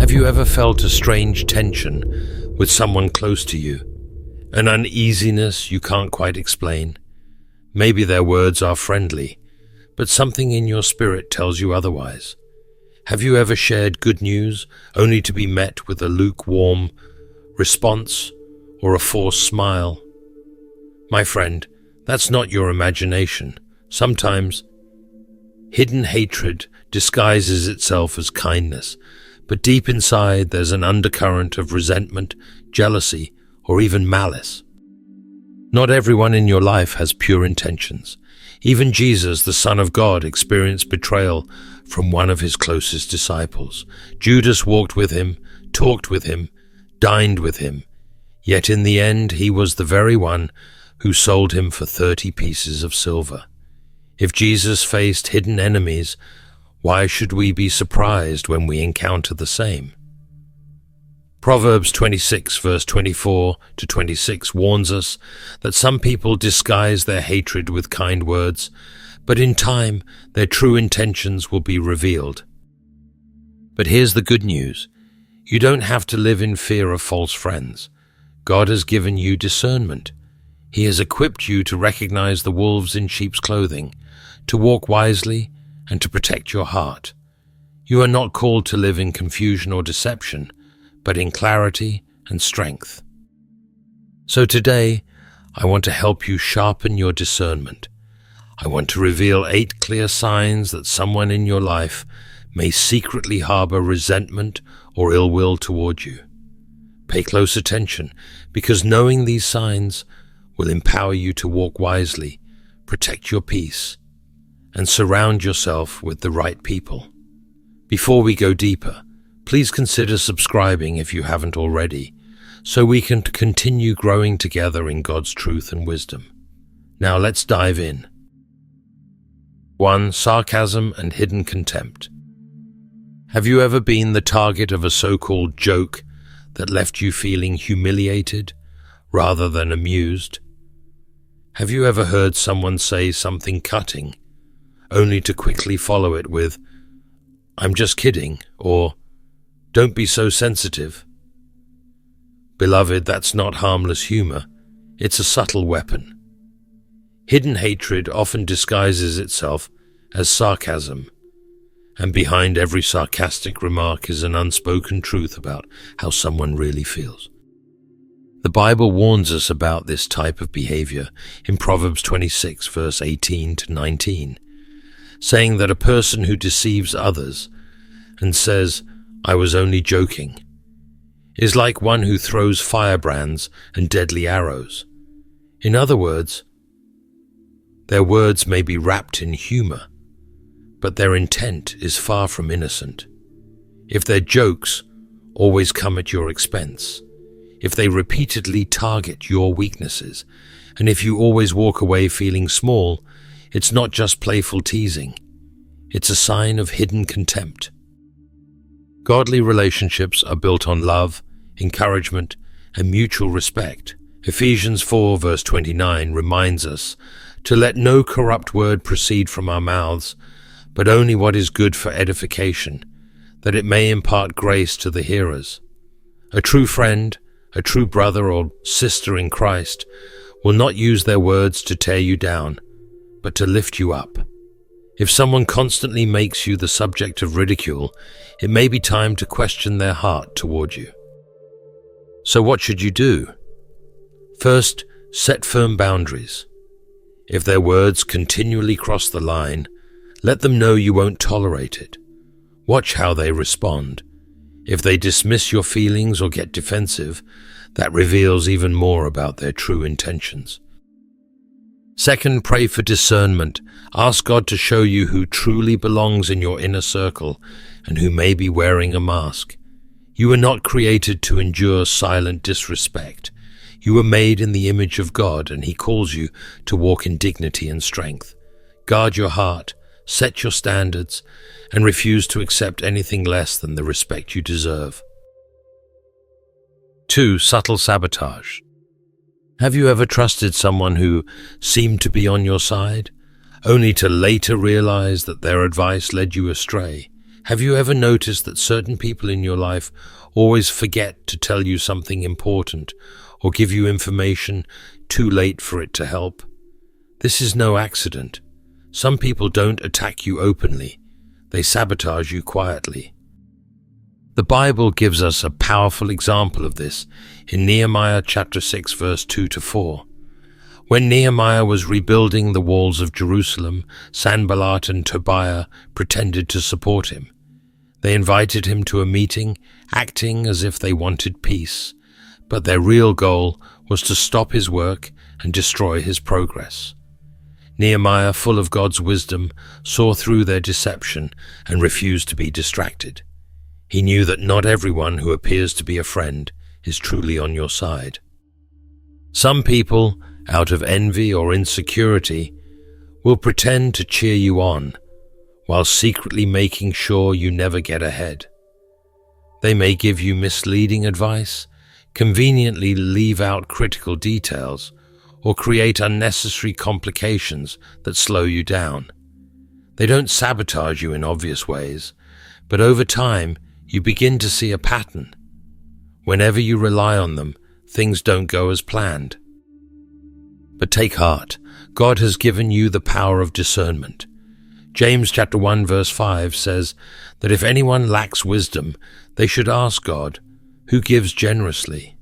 Have you ever felt a strange tension with someone close to you? An uneasiness you can't quite explain? Maybe their words are friendly, but something in your spirit tells you otherwise. Have you ever shared good news only to be met with a lukewarm response or a forced smile? My friend, that's not your imagination. Sometimes hidden hatred disguises itself as kindness, but deep inside there's an undercurrent of resentment, jealousy, or even malice. Not everyone in your life has pure intentions. Even Jesus, the Son of God, experienced betrayal from one of his closest disciples. Judas walked with him, talked with him, dined with him, yet in the end he was the very one who sold him for 30 pieces of silver. If Jesus faced hidden enemies, why should we be surprised when we encounter the same? Proverbs 26 verse 24 to 26 warns us that some people disguise their hatred with kind words, but in time their true intentions will be revealed. But here's the good news. You don't have to live in fear of false friends. God has given you discernment. He has equipped you to recognize the wolves in sheep's clothing, to walk wisely, and to protect your heart. You are not called to live in confusion or deception, but in clarity and strength. So today, I want to help you sharpen your discernment. I want to reveal 8 clear signs that someone in your life may secretly harbor resentment or ill will toward you. Pay close attention, because knowing these signs will empower you to walk wisely, protect your peace, and surround yourself with the right people. Before we go deeper, please consider subscribing if you haven't already, so we can continue growing together in God's truth and wisdom. Now let's dive in. 1. Sarcasm and hidden contempt. Have you ever been the target of a so-called joke that left you feeling humiliated rather than amused? Have you ever heard someone say something cutting, only to quickly follow it with, "I'm just kidding," or "Don't be so sensitive"? Beloved, that's not harmless humor. It's a subtle weapon. Hidden hatred often disguises itself as sarcasm, and behind every sarcastic remark is an unspoken truth about how someone really feels. The Bible warns us about this type of behavior in Proverbs 26, verse 18 to 19, saying that a person who deceives others and says, "I was only joking," is like one who throws firebrands and deadly arrows. In other words, their words may be wrapped in humor, but their intent is far from innocent. If their jokes always come at your expense, if they repeatedly target your weaknesses, and if you always walk away feeling small, it's not just playful teasing. It's a sign of hidden contempt. Godly relationships are built on love, encouragement, and mutual respect. Ephesians 4 verse 29 reminds us to let no corrupt word proceed from our mouths, but only what is good for edification, that it may impart grace to the hearers. A true friend, a true brother or sister in Christ, will not use their words to tear you down, but to lift you up. If someone constantly makes you the subject of ridicule, it may be time to question their heart toward you. So what should you do? First, set firm boundaries. If their words continually cross the line, let them know you won't tolerate it. Watch how they respond. If they dismiss your feelings or get defensive, that reveals even more about their true intentions. Second, pray for discernment. Ask God to show you who truly belongs in your inner circle and who may be wearing a mask. You were not created to endure silent disrespect. You were made in the image of God, and He calls you to walk in dignity and strength. Guard your heart, set your standards, and refuse to accept anything less than the respect you deserve. 2. Subtle sabotage. Have you ever trusted someone who seemed to be on your side, only to later realize that their advice led you astray? Have you ever noticed that certain people in your life always forget to tell you something important or give you information too late for it to help? This is no accident. Some people don't attack you openly. They sabotage you quietly. The Bible gives us a powerful example of this in Nehemiah chapter 6 verse 2 to 4. When Nehemiah was rebuilding the walls of Jerusalem, Sanballat and Tobiah pretended to support him. They invited him to a meeting, acting as if they wanted peace, but their real goal was to stop his work and destroy his progress. Nehemiah, full of God's wisdom, saw through their deception and refused to be distracted. He knew that not everyone who appears to be a friend is truly on your side. Some people, out of envy or insecurity, will pretend to cheer you on, while secretly making sure you never get ahead. They may give you misleading advice, conveniently leave out critical details, or create unnecessary complications that slow you down. They don't sabotage you in obvious ways, but over time you begin to see a pattern. Whenever you rely on them, things don't go as planned. But take heart, God has given you the power of discernment. James chapter 1 verse 5 says that if anyone lacks wisdom, they should ask God, who gives generously.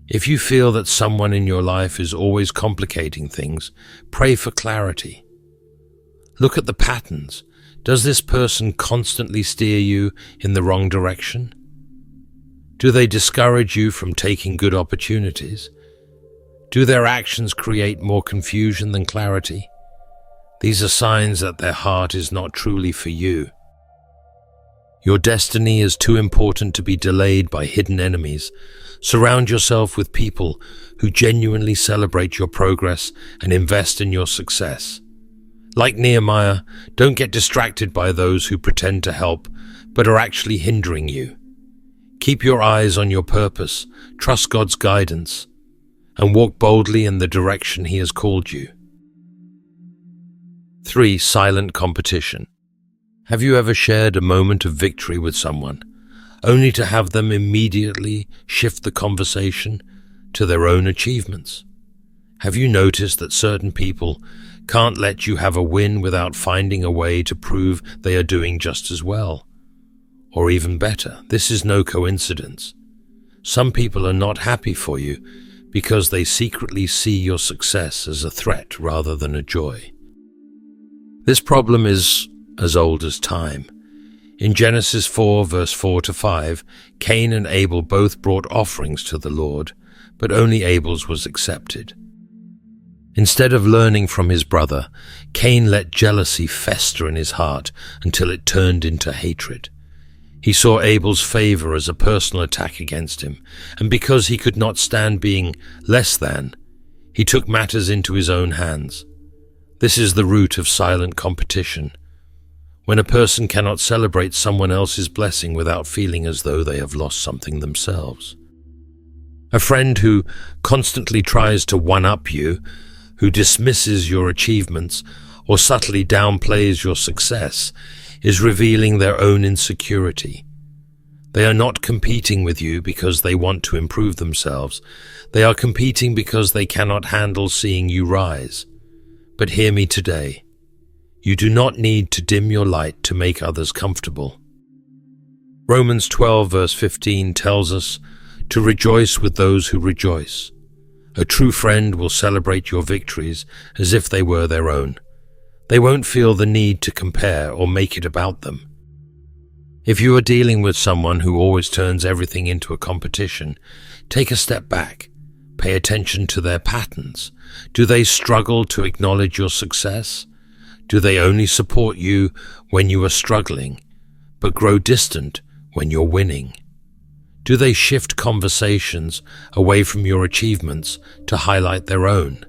If you feel that someone in your life is always complicating things, pray for clarity. Look at the patterns. Does this person constantly steer you in the wrong direction? Do they discourage you from taking good opportunities? Do their actions create more confusion than clarity? These are signs that their heart is not truly for you. Your destiny is too important to be delayed by hidden enemies. Surround yourself with people who genuinely celebrate your progress and invest in your success. Like Nehemiah, don't get distracted by those who pretend to help, but are actually hindering you. Keep your eyes on your purpose, trust God's guidance, and walk boldly in the direction He has called you. 3. Silent competition. Have you ever shared a moment of victory with someone, only to have them immediately shift the conversation to their own achievements? Have you noticed that certain people can't let you have a win without finding a way to prove they are doing just as well? Or even better, this is no coincidence. Some people are not happy for you because they secretly see your success as a threat rather than a joy. This problem is as old as time. In Genesis 4 verse 4 to 5, Cain and Abel both brought offerings to the Lord, but only Abel's was accepted. Instead of learning from his brother, Cain let jealousy fester in his heart until it turned into hatred. He saw Abel's favor as a personal attack against him, and because he could not stand being less than, he took matters into his own hands. This is the root of silent competition. When a person cannot celebrate someone else's blessing without feeling as though they have lost something themselves. A friend who constantly tries to one-up you, who dismisses your achievements or subtly downplays your success, is revealing their own insecurity. They are not competing with you because they want to improve themselves. They are competing because they cannot handle seeing you rise. But hear me today. You do not need to dim your light to make others comfortable. Romans 12 verse 15 tells us to rejoice with those who rejoice. A true friend will celebrate your victories as if they were their own. They won't feel the need to compare or make it about them. If you are dealing with someone who always turns everything into a competition, take a step back. Pay attention to their patterns. Do they struggle to acknowledge your success? Do they only support you when you are struggling, but grow distant when you're winning? Do they shift conversations away from your achievements to highlight their own?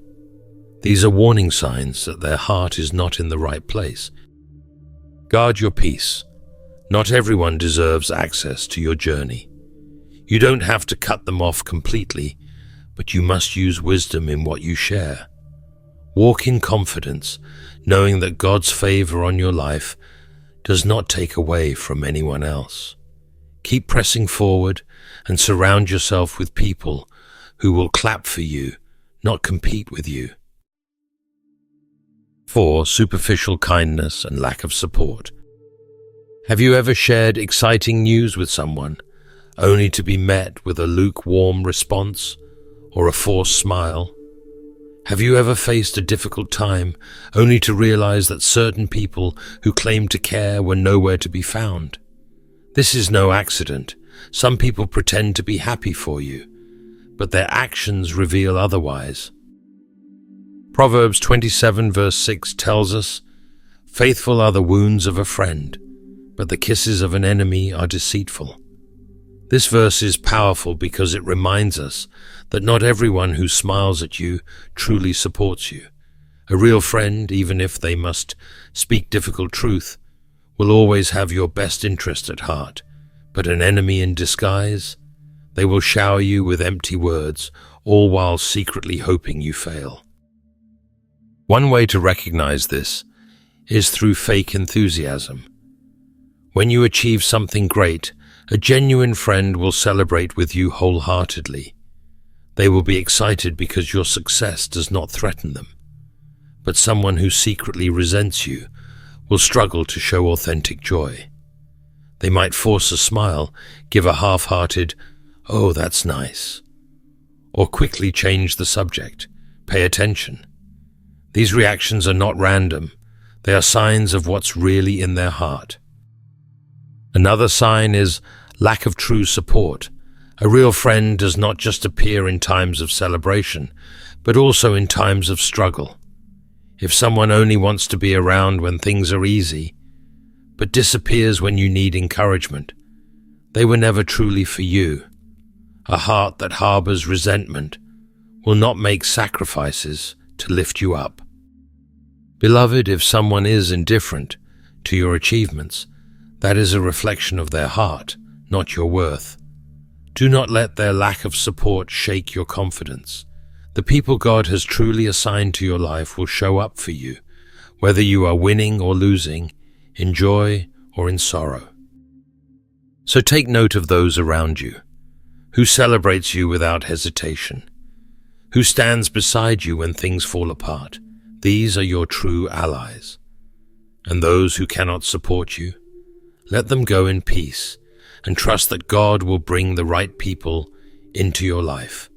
These are warning signs that their heart is not in the right place. Guard your peace. Not everyone deserves access to your journey. You don't have to cut them off completely, but you must use wisdom in what you share. Walk in confidence, knowing that God's favor on your life does not take away from anyone else. Keep pressing forward and surround yourself with people who will clap for you, not compete with you. 4. Superficial kindness and lack of support. Have you ever shared exciting news with someone only to be met with a lukewarm response or a forced smile? Have you ever faced a difficult time only to realize that certain people who claimed to care were nowhere to be found? This is no accident. Some people pretend to be happy for you, but their actions reveal otherwise. Proverbs 27 verse 6 tells us, "Faithful are the wounds of a friend, but the kisses of an enemy are deceitful." This verse is powerful because it reminds us that not everyone who smiles at you truly supports you. A real friend, even if they must speak difficult truth, will always have your best interest at heart. But an enemy in disguise, they will shower you with empty words, all while secretly hoping you fail. One way to recognize this is through fake enthusiasm. When you achieve something great, a genuine friend will celebrate with you wholeheartedly. They will be excited because your success does not threaten them. But someone who secretly resents you will struggle to show authentic joy. They might force a smile, give a half-hearted, "Oh, that's nice," or quickly change the subject. Pay attention. These reactions are not random. They are signs of what's really in their heart. Another sign is lack of true support. A real friend does not just appear in times of celebration, but also in times of struggle. If someone only wants to be around when things are easy, but disappears when you need encouragement, they were never truly for you. A heart that harbors resentment will not make sacrifices to lift you up. Beloved, if someone is indifferent to your achievements, that is a reflection of their heart, not your worth. Do not let their lack of support shake your confidence. The people God has truly assigned to your life will show up for you, whether you are winning or losing, in joy or in sorrow. So take note of those around you. Who celebrates you without hesitation? Who stands beside you when things fall apart? These are your true allies. And those who cannot support you, let them go in peace and trust that God will bring the right people into your life.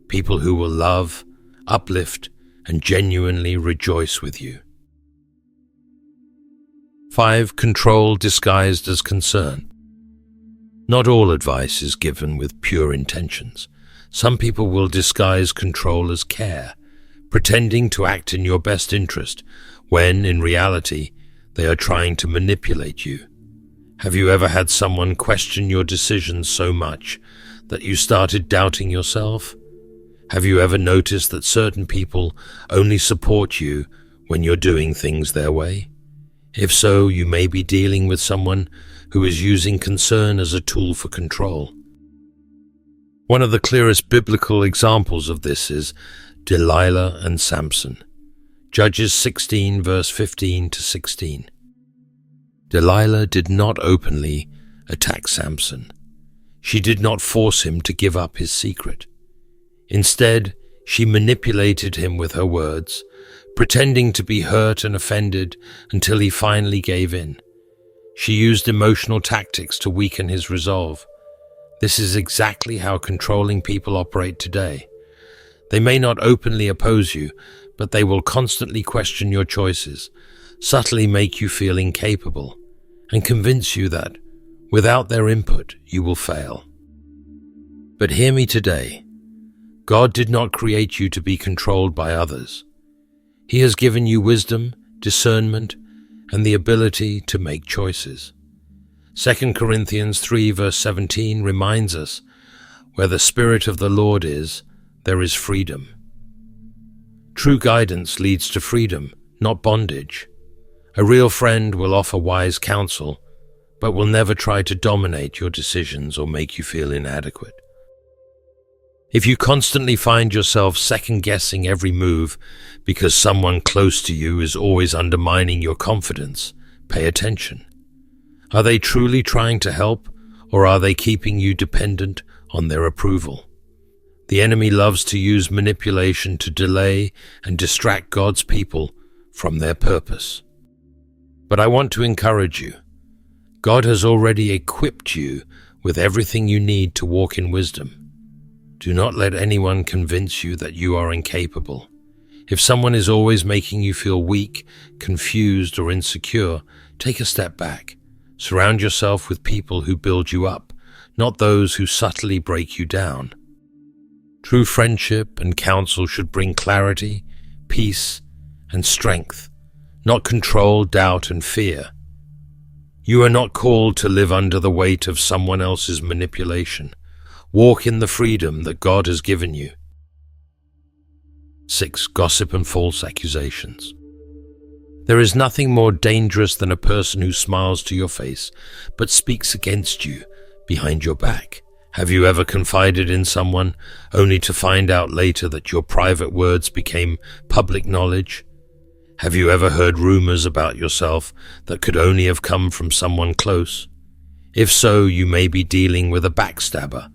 People who will love, uplift, and genuinely rejoice with you. 5. Control disguised as concern. Not all advice is given with pure intentions. Some people will disguise control as care, pretending to act in your best interest, when, in reality, they are trying to manipulate you. Have you ever had someone question your decisions so much that you started doubting yourself? Have you ever noticed that certain people only support you when you're doing things their way? If so, you may be dealing with someone who is using concern as a tool for control. One of the clearest biblical examples of this is Delilah and Samson. Judges 16 verse 15 to 16. Delilah did not openly attack Samson. She did not force him to give up his secret. Instead, she manipulated him with her words, pretending to be hurt and offended until he finally gave in. She used emotional tactics to weaken his resolve. This is exactly how controlling people operate today. They may not openly oppose you, but they will constantly question your choices, subtly make you feel incapable, and convince you that, without their input, you will fail. But hear me today. God did not create you to be controlled by others. He has given you wisdom, discernment, and the ability to make choices. 2 Corinthians 3 verse 17 reminds us, "Where the Spirit of the Lord is, there is freedom." True guidance leads to freedom, not bondage. A real friend will offer wise counsel, but will never try to dominate your decisions or make you feel inadequate. If you constantly find yourself second-guessing every move because someone close to you is always undermining your confidence, pay attention. Are they truly trying to help, or are they keeping you dependent on their approval? The enemy loves to use manipulation to delay and distract God's people from their purpose. But I want to encourage you. God has already equipped you with everything you need to walk in wisdom. Do not let anyone convince you that you are incapable. If someone is always making you feel weak, confused, or insecure, take a step back. Surround yourself with people who build you up, not those who subtly break you down. True friendship and counsel should bring clarity, peace, and strength, not control, doubt, and fear. You are not called to live under the weight of someone else's manipulation. Walk in the freedom that God has given you. 6. Gossip and false accusations. There is nothing more dangerous than a person who smiles to your face but speaks against you behind your back. Have you ever confided in someone only to find out later that your private words became public knowledge? Have you ever heard rumors about yourself that could only have come from someone close? If so, you may be dealing with a backstabber,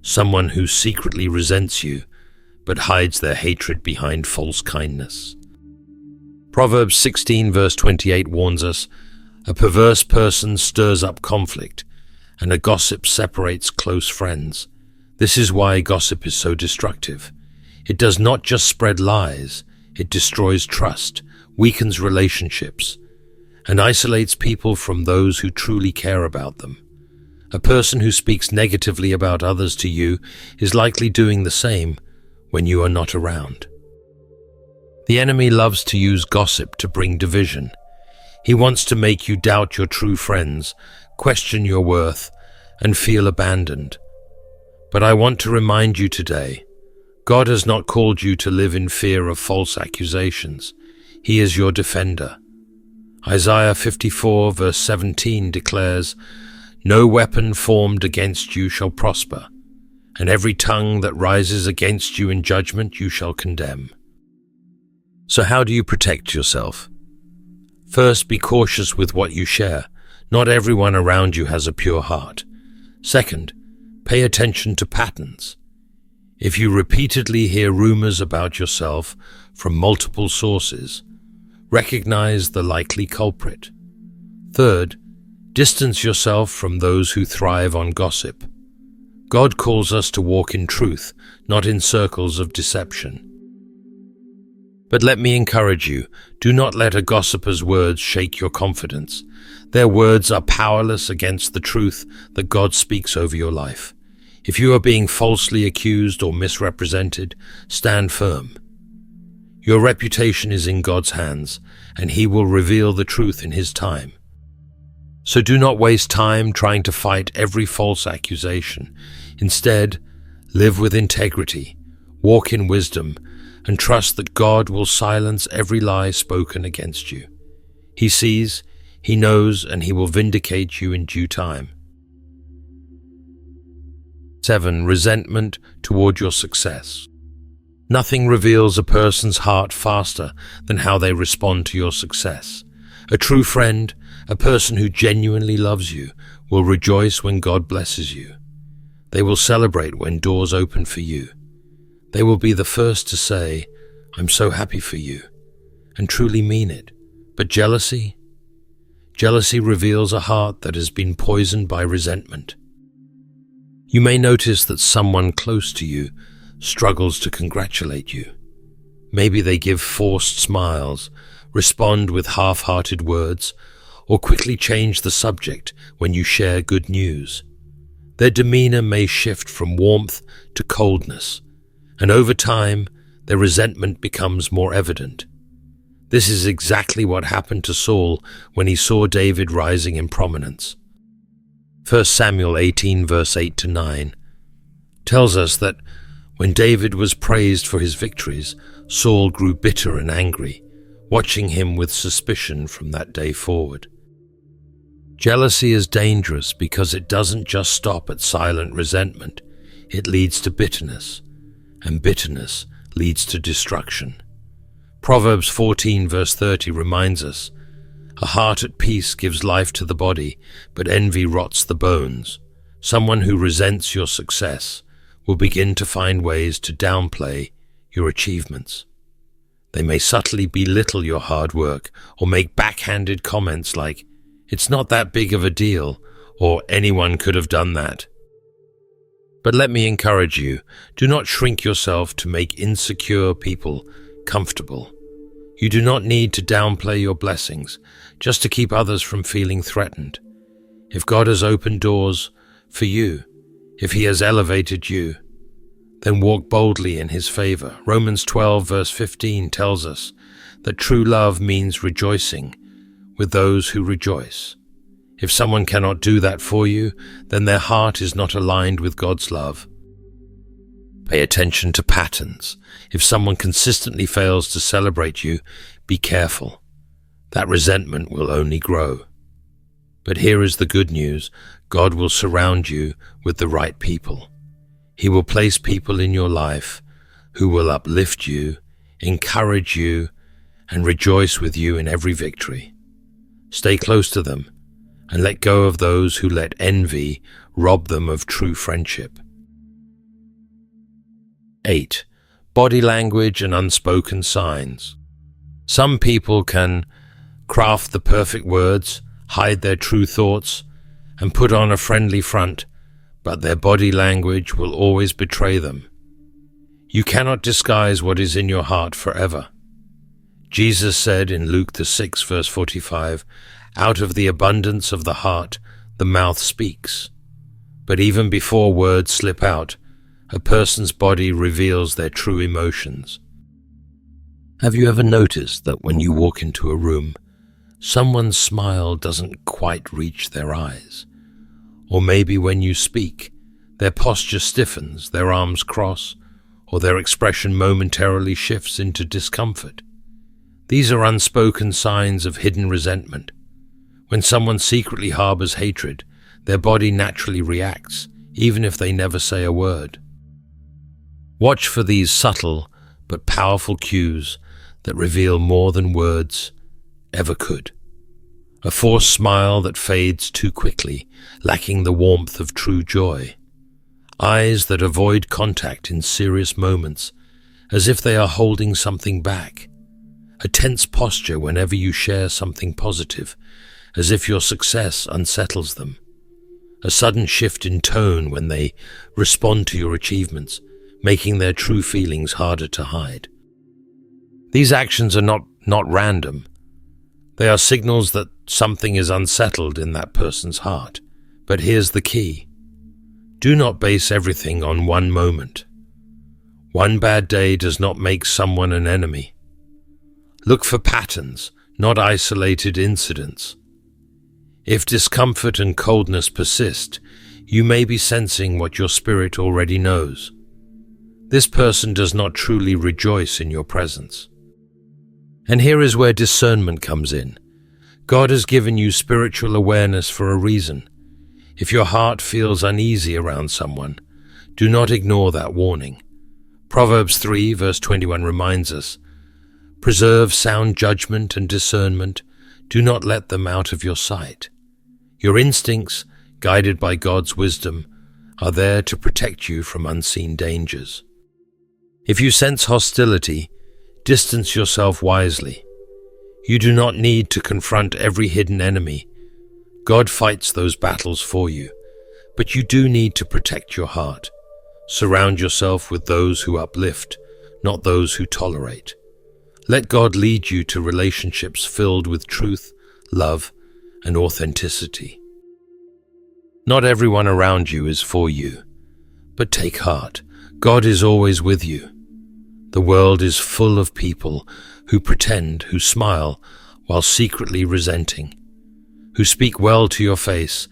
someone who secretly resents you but hides their hatred behind false kindness. Proverbs 16 verse 28 warns us, "A perverse person stirs up conflict, and a gossip separates close friends." This is why gossip is so destructive. It does not just spread lies, it destroys trust, weakens relationships, and isolates people from those who truly care about them. A person who speaks negatively about others to you is likely doing the same when you are not around. The enemy loves to use gossip to bring division. He wants to make you doubt your true friends, question your worth, and feel abandoned. But I want to remind you today, God has not called you to live in fear of false accusations. He is your defender. Isaiah 54 verse 17 declares, "No weapon formed against you shall prosper, and every tongue that rises against you in judgment you shall condemn." So how do you protect yourself? First, be cautious with what you share. Not everyone around you has a pure heart. Second, pay attention to patterns. If you repeatedly hear rumors about yourself from multiple sources, recognize the likely culprit. Third, distance yourself from those who thrive on gossip. God calls us to walk in truth, not in circles of deception. But let me encourage you, do not let a gossiper's words shake your confidence. Their words are powerless against the truth that God speaks over your life. If you are being falsely accused or misrepresented, stand firm. Your reputation is in God's hands, and He will reveal the truth in His time. So do not waste time trying to fight every false accusation. Instead, live with integrity, walk in wisdom, and trust that God will silence every lie spoken against you. He sees, He knows, and He will vindicate you in due time. 7. Resentment toward your success. Nothing reveals a person's heart faster than how they respond to your success. A true friend, a person who genuinely loves you, will rejoice when God blesses you. They will celebrate when doors open for you. They will be the first to say, "I'm so happy for you," and truly mean it. But jealousy? Jealousy reveals a heart that has been poisoned by resentment. You may notice that someone close to you struggles to congratulate you. Maybe they give forced smiles, respond with half-hearted words, or quickly change the subject when you share good news. Their demeanor may shift from warmth to coldness, and over time, their resentment becomes more evident. This is exactly what happened to Saul when he saw David rising in prominence. 1 Samuel 18 verse 8 to 9 tells us that when David was praised for his victories, Saul grew bitter and angry, watching him with suspicion from that day forward. Jealousy is dangerous because it doesn't just stop at silent resentment. It leads to bitterness, and bitterness leads to destruction. Proverbs 14 verse 30 reminds us, A heart at peace gives life to the body, but envy rots the bones. Someone who resents your success will begin to find ways to downplay your achievements. They may subtly belittle your hard work or make backhanded comments like, "It's not that big of a deal," or "Anyone could have done that." But let me encourage you, do not shrink yourself to make insecure people comfortable. You do not need to downplay your blessings just to keep others from feeling threatened. If God has opened doors for you, if He has elevated you, then walk boldly in His favor. Romans 12 verse 15 tells us that true love means rejoicing with those who rejoice. If someone cannot do that for you, then their heart is not aligned with God's love. Pay attention to patterns. If someone consistently fails to celebrate you, be careful. That resentment will only grow. But here is the good news. God will surround you with the right people. He will place people in your life who will uplift you, encourage you, and rejoice with you in every victory. Stay close to them and let go of those who let envy rob them of true friendship. 8. Body language and unspoken signs. Some people can craft the perfect words, hide their true thoughts, and put on a friendly front, but their body language will always betray them. You cannot disguise what is in your heart forever. Jesus said in Luke 6 verse 45, "Out of the abundance of the heart, the mouth speaks." But even before words slip out, a person's body reveals their true emotions. Have you ever noticed that when you walk into a room, someone's smile doesn't quite reach their eyes? Or maybe when you speak, their posture stiffens, their arms cross, or their expression momentarily shifts into discomfort. These are unspoken signs of hidden resentment. When someone secretly harbors hatred, their body naturally reacts, even if they never say a word. Watch for these subtle but powerful cues that reveal more than words ever could. A forced smile that fades too quickly, lacking the warmth of true joy. Eyes that avoid contact in serious moments, as if they are holding something back. A tense posture whenever you share something positive, as if your success unsettles them. A sudden shift in tone when they respond to your achievements, making their true feelings harder to hide. These actions are not random. They are signals that something is unsettled in that person's heart. But here's the key. Do not base everything on one moment. One bad day does not make someone an enemy. Look for patterns, not isolated incidents. If discomfort and coldness persist, you may be sensing what your spirit already knows. This person does not truly rejoice in your presence. And here is where discernment comes in. God has given you spiritual awareness for a reason. If your heart feels uneasy around someone, do not ignore that warning. Proverbs 3 verse 21 reminds us, "Preserve sound judgment and discernment. Do not let them out of your sight." Your instincts, guided by God's wisdom, are there to protect you from unseen dangers. If you sense hostility, distance yourself wisely. You do not need to confront every hidden enemy. God fights those battles for you, but you do need to protect your heart. Surround yourself with those who uplift, not those who tolerate. Let God lead you to relationships filled with truth, love, and authenticity. Not everyone around you is for you, but take heart. God is always with you. The world is full of people who pretend, who smile while secretly resenting, who speak well to your face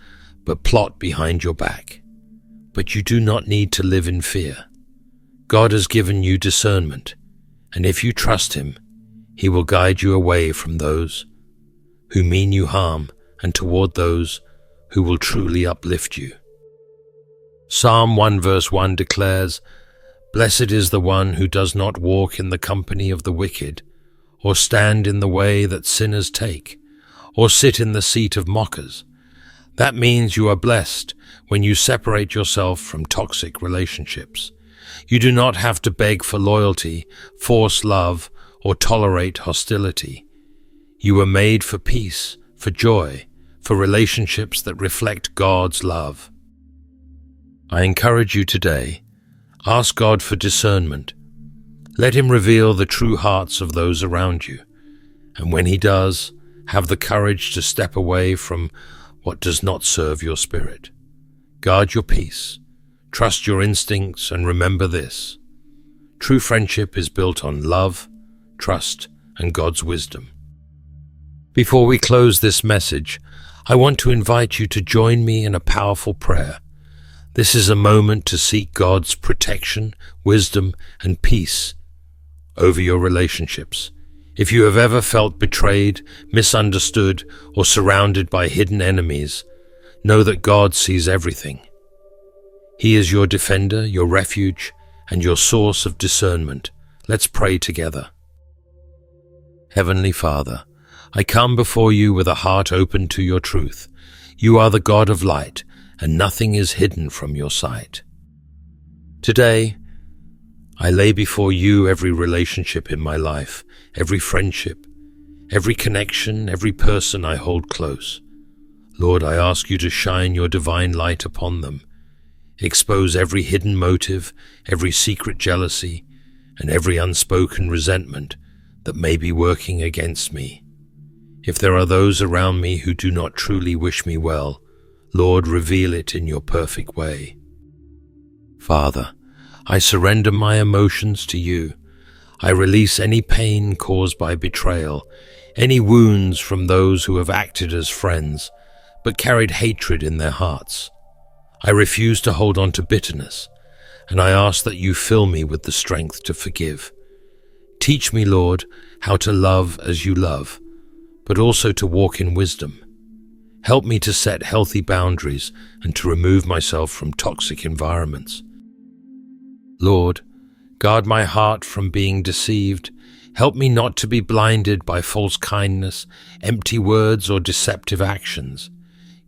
but plot behind your back. But you do not need to live in fear. God has given you discernment, and if you trust Him, He will guide you away from those who mean you harm and toward those who will truly uplift you. Psalm 1 verse 1 declares, "Blessed is the one who does not walk in the company of the wicked, or stand in the way that sinners take, or sit in the seat of mockers. That means you are blessed when you separate yourself from toxic relationships. You do not have to beg for loyalty, force love, or tolerate hostility. You were made for peace, for joy, for relationships that reflect God's love. I encourage you today, ask God for discernment. Let Him reveal the true hearts of those around you. And when He does, have the courage to step away from what does not serve your spirit. Guard your peace, trust your instincts, and remember this: true friendship is built on love, trust, and God's wisdom. Before we close this message, I want to invite you to join me in a powerful prayer. This is a moment to seek God's protection, wisdom, and peace over your relationships. If you have ever felt betrayed, misunderstood, or surrounded by hidden enemies, know that God sees everything. He is your defender, your refuge, and your source of discernment. Let's pray together. Heavenly Father, I come before you with a heart open to your truth. You are the God of light, and nothing is hidden from your sight. Today, I lay before you every relationship in my life, every friendship, every connection, every person I hold close. Lord, I ask you to shine your divine light upon them. Expose every hidden motive, every secret jealousy, and every unspoken resentment that may be working against me. If there are those around me who do not truly wish me well, Lord, reveal it in your perfect way. Father, I surrender my emotions to you. I release any pain caused by betrayal, any wounds from those who have acted as friends, but carried hatred in their hearts. I refuse to hold on to bitterness, and I ask that you fill me with the strength to forgive. Teach me, Lord, how to love as you love, but also to walk in wisdom. Help me to set healthy boundaries and to remove myself from toxic environments. Lord, guard my heart from being deceived. Help me not to be blinded by false kindness, empty words, or deceptive actions.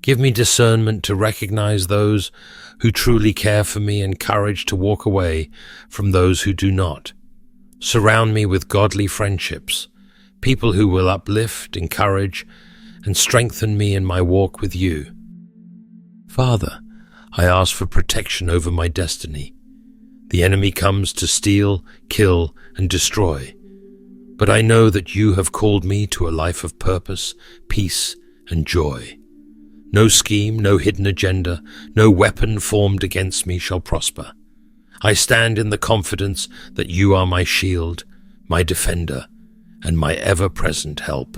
Give me discernment to recognize those who truly care for me and courage to walk away from those who do not. Surround me with godly friendships, people who will uplift, encourage, and strengthen me in my walk with you. Father, I ask for protection over my destiny. The enemy comes to steal, kill, and destroy. But I know that you have called me to a life of purpose, peace, and joy. No scheme, no hidden agenda, no weapon formed against me shall prosper. I stand in the confidence that you are my shield, my defender, and my ever-present help.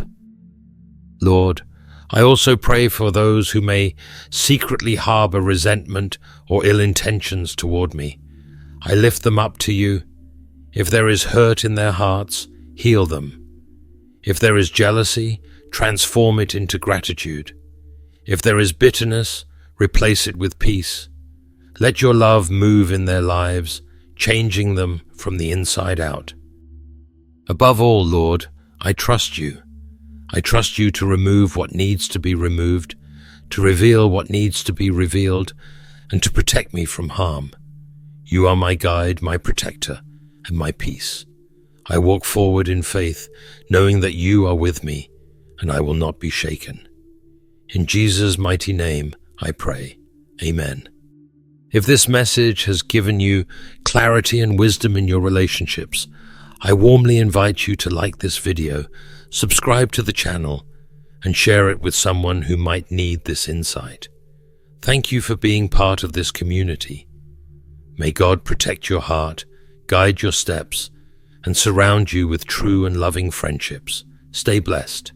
Lord, I also pray for those who may secretly harbor resentment or ill intentions toward me. I lift them up to you. If there is hurt in their hearts, heal them. If there is jealousy, transform it into gratitude. If there is bitterness, replace it with peace. Let your love move in their lives, changing them from the inside out. Above all, Lord, I trust you. I trust you to remove what needs to be removed, to reveal what needs to be revealed, and to protect me from harm. You are my guide, my protector, and my peace. I walk forward in faith, knowing that you are with me, and I will not be shaken. In Jesus' mighty name, I pray. Amen. If this message has given you clarity and wisdom in your relationships, I warmly invite you to like this video, subscribe to the channel, and share it with someone who might need this insight. Thank you for being part of this community. May God protect your heart, guide your steps, and surround you with true and loving friendships. Stay blessed.